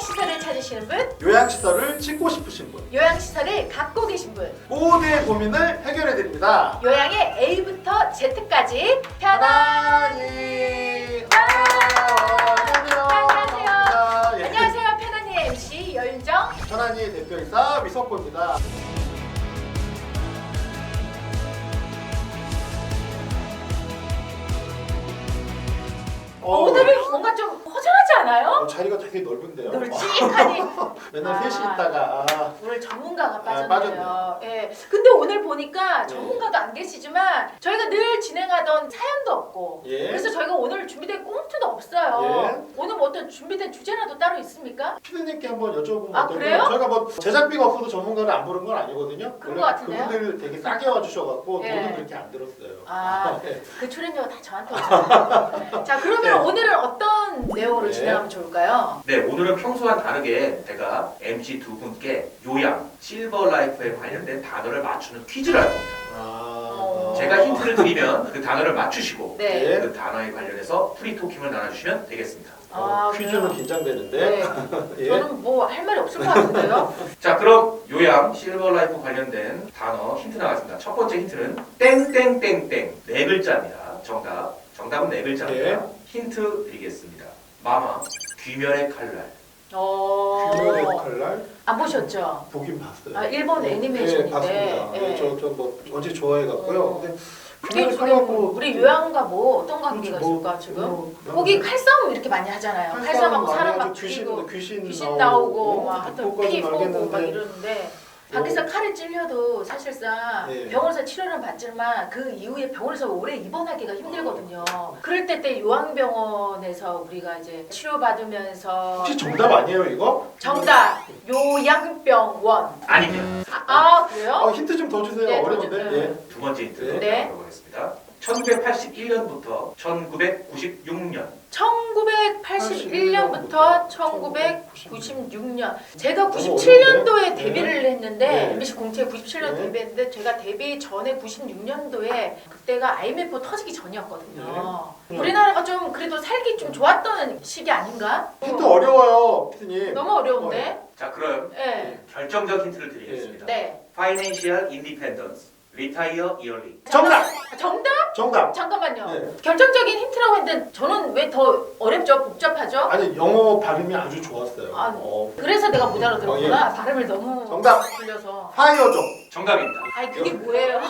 요양시설을 찾으시는 분, 요양시설을 짓고 싶으신 분, 요양시설을 갖고 계신 분, 모두의 고민을 해결해드립니다. 요양의 A부터 Z까지 편안히. 안녕하세요. 예. 안녕하세요. 편안히 MC 여윤정. 편안히 대표이사 미석호입니다. 오늘은 뭔가 좀 허전하지 않아요? 자리가 되게 넓은데요. 널찍하니. 맨날 셋이 있다가 오늘 전문가가 빠졌네요. 빠졌네요. 예. 근데 오늘 보니까 네. 전문가도 안 계시지만 저희가 늘 진행하던 사연도 없고 예. 그래서 저희가 오늘 준비된 꽁트도 없어요. 예. 오늘 뭐 어떤 준비된 주제라도 따로 있습니까? 피디님께 한번 여쭤보면 아, 어떨까요? 그래요? 저희가 뭐 제작비가 없어도 전문가를 안 부른 건 아니거든요. 그런 원래 것 같은데요? 그분들 되게 싸게 와주셔갖고 예. 돈은 그렇게 안 들었어요. 네. 그 출연료가 다 저한테 오잖아요. 자, 그러면 네. 오늘은 어떤 내용으로 네. 진행하면 좋을까요? 네, 오늘은 평소와는 다르게 제가 MC 두 분께 요양, 실버라이프에 관련된 단어를 맞추는 퀴즈를 할 겁니다. 제가 힌트를 드리면 그 단어를 맞추시고 네. 그 단어에 관련해서 프리토킹을 나눠주시면 되겠습니다. 퀴즈는 그래요? 긴장되는데. 네. 예. 저는 뭐 할 말이 없을 것 같은데요? 자, 그럼 요양, 실버라이프 관련된 단어 힌트 나갔습니다. 첫 번째 힌트는 땡땡땡땡 네 글자입니다. 정답은 네 글자입니다. 네. 힌트 드리겠습니다. 마마, 귀멸의 칼날. 규모의 칼날 안 보셨죠? 보긴 봤어요. 아, 일본 애니메이션인데. 네, 봤습니다. 예. 저뭐 언제 좋아해갖고요. 근데 그게 규모의 지금 칼날하고 우리 요양과 뭐 어떤 관계가 그렇죠, 있을까 지금? 뭐, 거기 칼싸움 이렇게 많이 하잖아요. 칼싸움하고 많이 사람 하죠. 막 죽이고 귀신 귀신 나오고 막 하여튼 그것까지는 피 보고 막 알겠는데. 이러는데 밖에서 칼에 찔려도 사실상 네. 병원에서 치료는 받지만 그 이후에 병원에서 오래 입원하기가 힘들거든요. 그럴 때 요양병원에서 우리가 이제 치료받으면서 혹시 정답 아니에요 이거? 정답 요양병원. 아닙니다. 그래요? 힌트 좀 더 주세요. 네, 더 어려운데. 주세요. 예. 두 번째 힌트 네. 들어보겠습니다. 1981년부터 1996년 1981년부터 1996년 제가 너무 97년도에 어려운데? 데뷔를 했는데 네. MBC 공채 97년 네. 데뷔했는데 제가 데뷔 전에 96년도에 그때가 IMF 터지기 전이었거든요. 네. 우리나라가 좀 그래도 살기 좀 좋았던 시기 아닌가? 힌트 어려워요, 피디님. 너무 어려운데? 자, 그럼 네. 결정적 힌트를 드리겠습니다. 네. Financial Independence, Retire Early. 정답! 정답? 정답! 잠깐만요. 네. 결정적인 힌트라고 했는데 저는 왜 더 어렵죠? 복잡하죠? 아니 영어 발음이 아주 좋았어요. 아, 그래서 내가 못 알아들었구나. 발음을 너무 정답! 돌려서. 파이어족. 정답입니다. 아니 그게 뭐예요?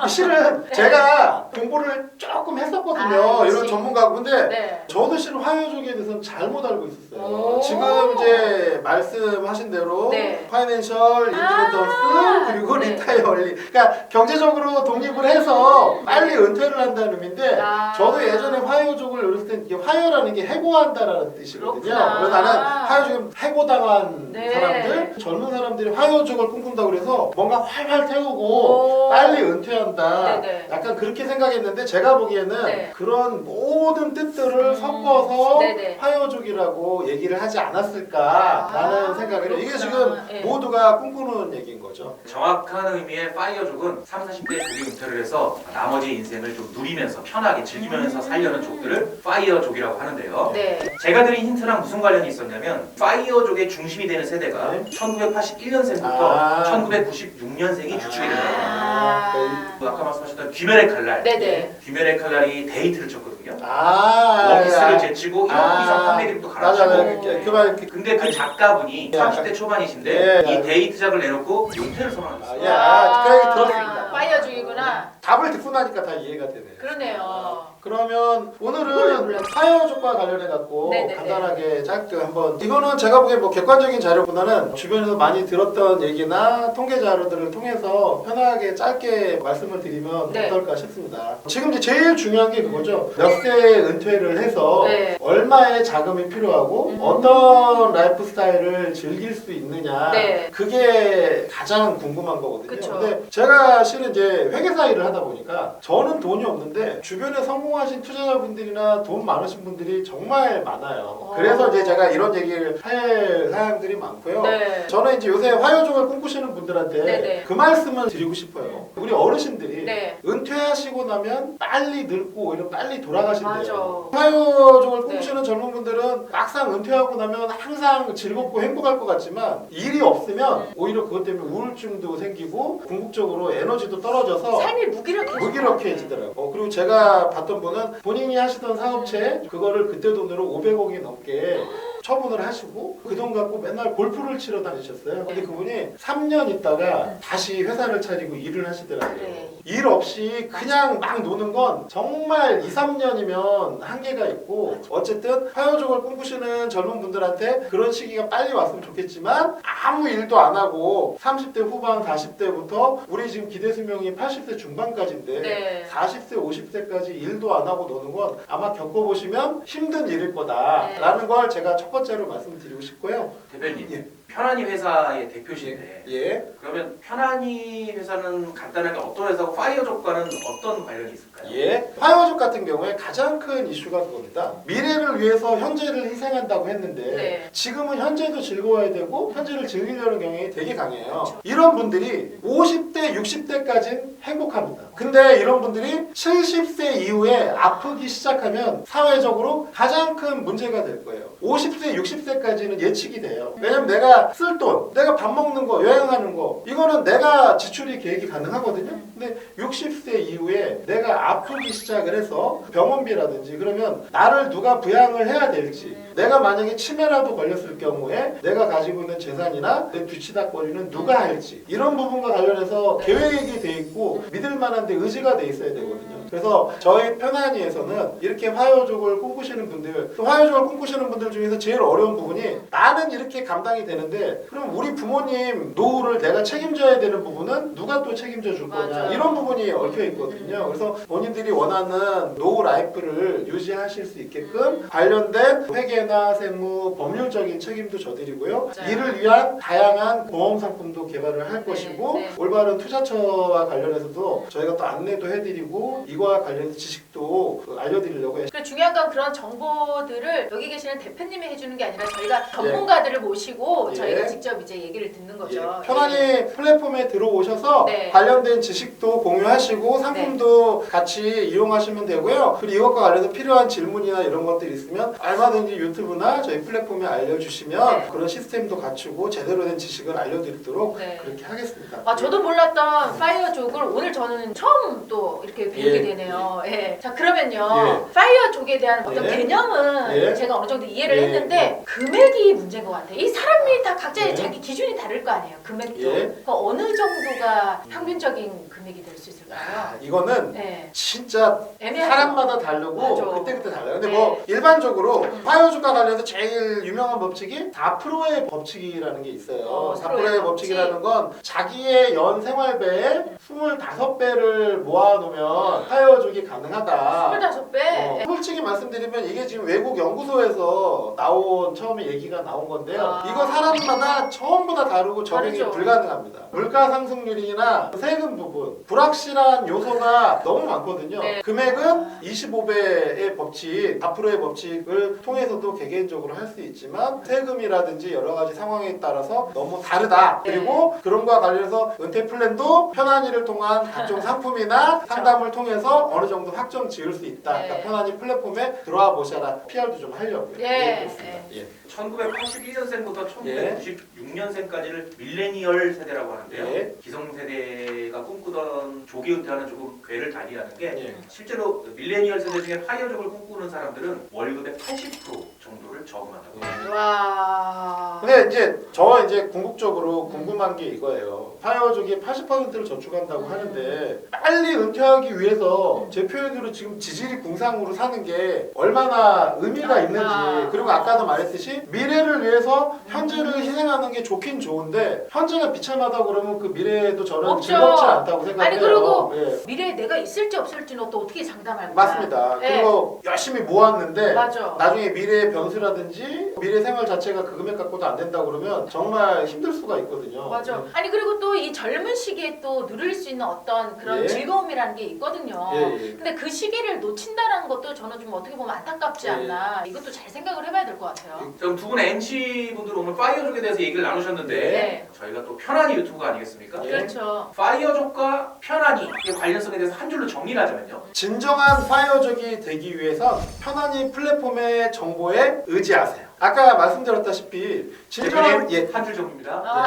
실은 네. 제가 공부를 조금 했었거든요. 아, 이런 그치. 전문가고. 근데 네. 저도 실은 화요족에 대해서는 잘못 알고 있었어요. 오. 지금 이제 말씀하신 대로 네. 파이낸셜 인디펜던스 그리고 네. 리타이어 얼리. 그러니까 경제적으로 독립을 해서 빨리 은퇴를 한다는 의미인데 아. 저도 예전에 화요족을 어렸을 때 이게 화요라는 게 해고한다라는 뜻이거든요. 그렇구나. 그래서 나는 화요족은 해고당한 네. 사람들, 젊은 사람들이 화요족을 꿈꾼다고 그래서 뭔가 활활 태우고 오. 빨리 은퇴한다. 네네. 약간 그렇게 생각했는데 제가 보기에는 네. 그런 모든 뜻들을 섞어서 네네. 화요족이라고 얘기를 하지 않았을까라는 생각을 해요. 이게 그렇구나. 지금 네. 모두가 꿈꾸는 얘기인 거죠. 정확한 의미의 파이어족은 30, 40대에 조기 은퇴를 해서 나머지 인생을 좀 누리면서 편하게 즐기면서 살려는 족들을 파이어족이라고 하는데요. 네. 제가 드린 힌트랑 무슨 관련이 있었냐면 파이어족의 중심이 되는 세대가 네. 1981년생부터 아. 1996년생이 주축이 된다. 아. 아까 말씀하셨던 귀멸의 칼날. 네네. 귀멸의 칼날이 데이트를 쳤거든요. 아, 원피스를 제치고 1억 이상 판매기도 맞아, 갈아치고. 그만 근데 그 작가분이 예. 30대 초반이신데 예. 이 데이트작을 내놓고 은퇴를 선언하셨어요. 그 얘기 들었습니다. 파이어 중이구나. 답을 듣고 나니까 다 이해가 되네. 그러네요. 그러면 오늘은 몰라. 화요족과 관련해 갖고 네네네. 간단하게 짧게 한번 이거는 제가 보기엔 뭐 객관적인 자료보다는 주변에서 많이 들었던 얘기나 통계 자료들을 통해서 편하게 짧게 말씀을 드리면 네. 어떨까 싶습니다. 지금 이제 제일 중요한 게 그거죠. 몇 세 은퇴를 해서 네. 얼마의 자금이 필요하고 어떤 라이프 스타일을 즐길 수 있느냐 네. 그게 가장 궁금한 거거든요. 그쵸. 근데 제가 실은 이제 회계사 일을 하다 보니까 저는 돈이 없는데 주변에 성공하신 투자자분들이나 돈 많으신 분들이 정말 많아요. 그래서 이제 제가 이런 얘기를 할 사항들이 많고요. 네. 저는 이제 요새 화요족을 꿈꾸시는 분들한테 네네. 그 말씀을 드리고 싶어요. 우리 어르신들이 네. 은퇴하시고 나면 빨리 늙고 오히려 빨리 돌아가는 나가신대요. 화요족을 네. 꿈꾸시는 젊은 분들은 막상 은퇴하고 나면 항상 즐겁고 행복할 것 같지만 일이 없으면 오히려 그것 때문에 우울증도 생기고 궁극적으로 에너지도 떨어져서 삶이 무기력해지더라고요. 그리고 제가 봤던 분은 본인이 하시던 사업체 그거를 그때 돈으로 500억이 넘게 처분을 하시고 그 돈 갖고 맨날 골프를 치러 다니셨어요. 근데 그분이 3년 있다가 다시 회사를 차리고 일을 하시더라고요. 그래. 일 없이 그냥 막 노는 건 정말 2, 3년이면 한계가 있고 어쨌든 화요족을 꿈꾸시는 젊은 분들한테 그런 시기가 빨리 왔으면 좋겠지만 아무 일도 안 하고 30대 후반 40대부터 우리 지금 기대 수명이 80세 중반까지인데 네. 40세 50세까지 일도 안 하고 노는 건 아마 겪어보시면 힘든 일일 거다라는 걸 제가 첫 번째로 말씀드리고 싶고요. 대표님, 예. 편안히 회사의 대표신데 예. 그러면 편안히 회사는 간단하게 어떤 회사고 파이어족과는 어떤 관련이 있을까요? 예. 화요족 같은 경우에 가장 큰 이슈가 그겁니다. 미래를 위해서 현재를 희생한다고 했는데 네. 지금은 현재도 즐거워야 되고 현재를 즐기려는 경향이 되게 강해요. 그렇죠. 이런 분들이 50대, 60대까지는 행복합니다. 근데 이런 분들이 70세 이후에 아프기 시작하면 사회적으로 가장 큰 문제가 될 거예요. 50세, 60세까지는 예측이 돼요. 왜냐면 내가 쓸 돈, 내가 밥 먹는 거, 여행하는 거 이거는 내가 지출이 계획이 가능하거든요. 근데 60세 이후에 내가 아프기 시작을 해서 병원비라든지 그러면 나를 누가 부양을 해야 될지 내가 만약에 치매라도 걸렸을 경우에 내가 가지고 있는 재산이나 내 뒤치다거리는 누가 할지 이런 부분과 관련해서 계획이 돼 있고 믿을 만한 데 의지가 돼 있어야 되거든요. 그래서 저희 편안히에서는 이렇게 화요족을 꿈꾸시는 분들 또 화요족을 꿈꾸시는 분들 중에서 제일 어려운 부분이 나는 이렇게 감당이 되는데 그럼 우리 부모님 노후를 내가 책임져야 되는 부분은 누가 또 책임져 줄 거냐 맞아요. 이런 부분이 얽혀 있거든요. 그래서 본인들이 원하는 노후 라이프를 유지하실 수 있게끔 관련된 회계나 세무, 법률적인 책임도 져드리고요. 맞아요. 이를 위한 다양한 보험 상품도 개발을 할 것이고 네. 올바른 투자처와 관련해서도 저희가 또 안내도 해드리고 이거와 관련된 지식도 알려드리려고 해요. 그 중요한 건 그런 정보들을 여기 계시는 대표님이 해주는 게 아니라 저희가 전문가들을 모시고 예. 저희가 직접 이제 얘기를 듣는 거죠. 예. 편안히 플랫폼에 들어오셔서 네. 관련된 지식도 공유하시고 상품도 같이 이용하시면 되고요. 그리고 이것과 관련해서 필요한 질문이나 이런 것들이 있으면 얼마든지 유튜브나 저희 플랫폼에 알려주시면 네. 그런 시스템도 갖추고 제대로 된 지식을 알려드리도록 네. 그렇게 하겠습니다. 아, 저도 몰랐던 파이어족을 오늘 저는 처음 또 이렇게 배우게 예. 되네요. 예. 자, 그러면요. 예. 파이어족에 대한 어떤 예. 개념은 예. 제가 어느 정도 이해를 예. 했는데 금액이 문제인 것 같아요. 이 사람이 다 각자의 예. 자기 기준이 다를 거 아니에요. 금액도. 예. 그러니까 어느 정도가 평균적인 금액이 될 수 있을까요? 이거는 네. 진짜 애매하죠. 사람마다 다르고 맞아. 그때그때 달라요. 근데 네. 뭐 일반적으로 화요족과 관련해서 제일 유명한 법칙이 4%의 법칙이라는 게 있어요. 4%의 법칙이라는 건 자기의 연 생활배의 25배를 모아놓으면 화요족이 가능하다. 25배? 솔직히 말씀드리면 이게 지금 외국 연구소에서 나온 처음에 얘기가 나온 건데요. 아. 이거 사람마다 전부 다 다르고 적용이 다르죠. 불가능합니다. 물가 상승률이나 세금 부분, 불확실한 요소가 너무 많거든요. 네. 금액은 25배의 법칙, 4%의 법칙을 통해서도 개개인적으로 할 수 있지만 세금이라든지 여러 가지 상황에 따라서 너무 다르다. 네. 그리고 그런 거와 관련해서 은퇴 플랜도 편안히를 통한 각종 상품이나 상담을 통해서 어느 정도 확정 지을 수 있다. 네. 그러니까 편안히 플랫폼에 들어와 보셔라. PR도 좀 하려고요. 예. 그렇습니다. 예. 1981년생부터 1996년생까지를 밀레니얼 세대라고 하는데요. 예. 기성세대가 꿈꾸던 조기 은퇴하는 조금 궤를 다니라는 게 예. 실제로 밀레니얼 세대 중에 파이어족을 꿈꾸는 사람들은 월급의 80% 정도를 저금한다고 합니다. 와. 근데 저 궁극적으로 궁금한 게 이거예요. 파이어족이 80%를 저축한다고 하는데 빨리 은퇴하기 위해서 제 표현으로 지금 지질이 궁상으로 사는 게 얼마나 의미가 있는지 그리고 아까도 말했듯이 미래를 위해서 현재를 희생하는 게 좋긴 좋은데 현재가 비참하다 그러면 그 미래도 저는 없죠. 즐겁지 않다고 생각해요. 아니, 그리고 예. 미래에 내가 있을지 없을지는 또 어떻게 장담할 거야? 맞습니다. 예. 그리고 열심히 모았는데 맞아. 나중에 미래의 변수라든지 미래 생활 자체가 그 금액 갖고도 안 안 된다 그러면 정말 힘들 수가 있거든요. 맞아. 아니 그리고 또 이 젊은 시기에 또 누릴 수 있는 어떤 그런 예. 즐거움이라는 게 있거든요. 예, 예. 근데 그 시기를 놓친다는 것도 저는 좀 어떻게 보면 안타깝지 예. 않나. 이것도 잘 생각을 해봐야 될 것 같아요. 그럼 두 분 MC분들 오늘 파이어족에 대해서 얘기를 나누셨는데 네. 저희가 또 편안히 유튜브가 아니겠습니까? 예. 그렇죠. 파이어족과 편안히 의 관련성에 대해서 한 줄로 정리를 하자면요. 진정한 파이어족이 되기 위해선 편안히 플랫폼의 정보에 의지하세요. 아까 말씀드렸다시피 진정한 대표님 한 줄 정도입니다.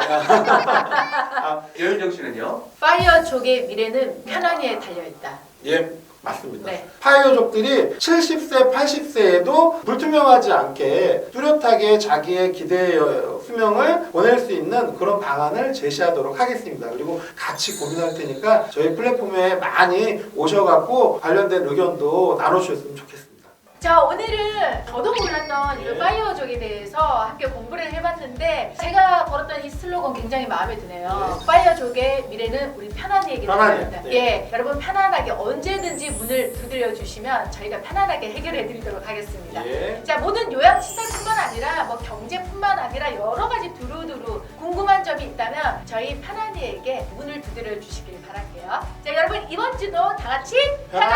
예. 여윤정 씨는요? 파이어족의 미래는 편안히에 달려있다. 예, 맞습니다. 네. 파이어족들이 70세, 80세에도 불투명하지 않게 뚜렷하게 자기의 기대의 수명을 보낼 수 있는 그런 방안을 제시하도록 하겠습니다. 그리고 같이 고민할 테니까 저희 플랫폼에 많이 오셔갖고 관련된 의견도 나눠주셨으면 좋겠습니다. 자, 오늘은 저도 몰랐던 예. 이 파이어족에 대해서 함께 공부를 해봤는데 제가 걸었던 이 슬로건 굉장히 마음에 드네요. 파이어족의 미래는 우리 편안히에게 편안히, 달려있다. 네. 예, 여러분 편안하게 언제든지 문을 두드려 주시면 저희가 편안하게 해결해 드리도록 하겠습니다. 예. 자, 모든 요양시설뿐만 아니라 뭐 경제뿐만 아니라 여러 가지 두루두루 궁금한 점이 있다면 저희 편안히에게 문을 두드려 주시길 바랄게요. 자, 여러분 이번 주도 다 같이 편안!